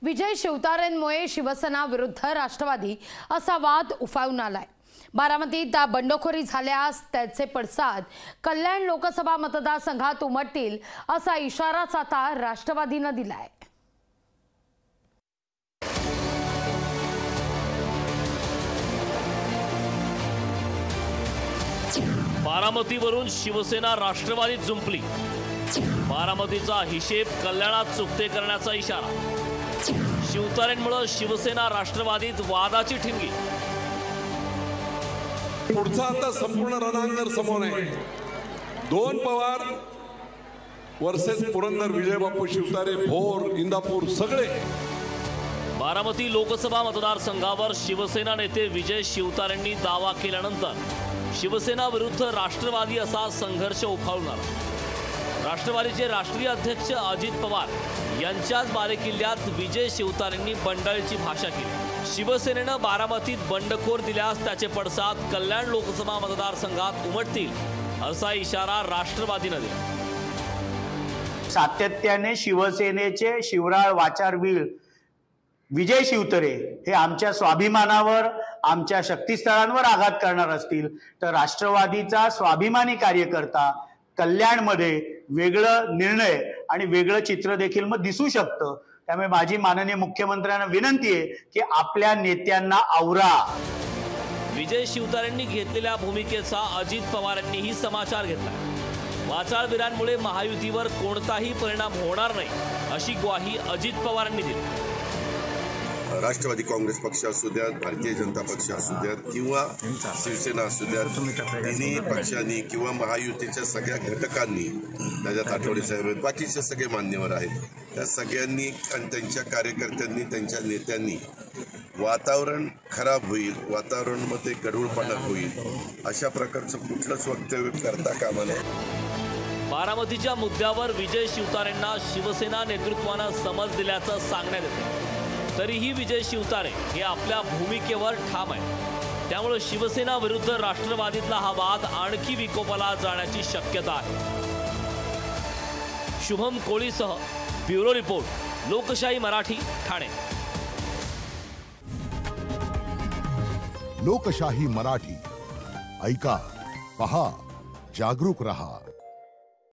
विजय शिवतारेंमुळे शिवसेना विरुद्ध राष्ट्रवादी असा वाद उफाळून आलाय। बारामतीत बंडखोरी झाल्यास त्याचे पडसाद कल्याण लोकसभा मतदारसंघात उमटतील असा इशाराच आता राष्ट्रवादीने दिलाय। बारामतीवरून शिवसेना राष्ट्रवादीत जुंपली। बारामतीचा हिशेब कल्याणात चुकते करण्याचा इशारा। शिवतारेंमुळे शिवसेना राष्ट्रवादीत वादाची ठिणगी। पुढचा आता संपूर्ण रणांगण समोर आहे। दोन पवार वर्सेस पुरंदर विजय बापू शिवतारे, भोर, इंदापूर सगळे। बारामती लोकसभा मतदारसंघावर शिवसेना नेते विजय शिवतारेंनी दावा केल्यानंतर शिवसेना विरुद्ध राष्ट्रवादी असा संघर्ष उफाळून आला। राष्ट्रवादीचे राष्ट्रीय अध्यक्ष अजित पवार यांच्याच बालेकिल्ल्यात विजय शिवतारेंनी बंडाळीची भाषा केली। शिवसेनेनं बारामतीत बंडखोर दिल्यास त्याचे पडसाद कल्याण लोकसभा मतदारसंघात उमटतील असा इशारा राष्ट्रवादीने दिला। सातत्याने शिवसेनेचे शिवराळ वाचारवीर विजय शिवतारे हे आमच्या स्वाभिमानावर, आमच्या शक्तिस्थळांवर आघात करणार असतील तर राष्ट्रवादीचा स्वाभिमानी कार्यकर्ता कल्याणमध्ये वेगळं निर्णय आणि वेगळं चित्र देखील मग दिसू शकतं। त्यामुळे माझी माननीय मुख्यमंत्र्यांना विनंती आहे की आपल्या नेत्यांना आवरा। विजय शिवतारेंनी घेतलेल्या भूमिकेचा अजित पवारांनीही समाचार घेतला। वाचाळवीरांमुळे महायुतीवर कोणताही परिणाम होणार नाही अशी ग्वाही अजित पवारांनी दिली। राष्ट्रवादी काँग्रेस पक्ष असू द्यात, भारतीय जनता पक्ष असू द्यात किंवा शिवसेना असू द्यात, तिन्ही पक्षांनी किंवा महायुतीच्या सगळ्या घटकांनी, त्याच्यात आठवले साहेब आहेत, बाकीचे सगळे मान्यवर आहेत, त्या सगळ्यांनी आणि त्यांच्या कार्यकर्त्यांनी, त्यांच्या नेत्यांनी वातावरण खराब होईल, वातावरणामध्ये गढूळपणा होईल अशा प्रकारचं कुठलंच वक्तव्य करता कामा नये। बारामतीच्या मुद्द्यावर विजय शिवतारेंना शिवसेना नेतृत्वानं समज दिल्याचं सांगण्यात येतं। तरीही विजय शिवतारे हे आपल्या भूमिकेवर ठाम आहे। त्यामुळे शिवसेना विरुद्ध राष्ट्रवादीतला हा वाद आणखी विकोपाला जाण्याची शक्यता आहे। शुभम कोळीसह ब्युरो रिपोर्ट, लोकशाही मराठी, ठाणे। लोकशाही मराठी ऐका, पहा, जागरूक रहा।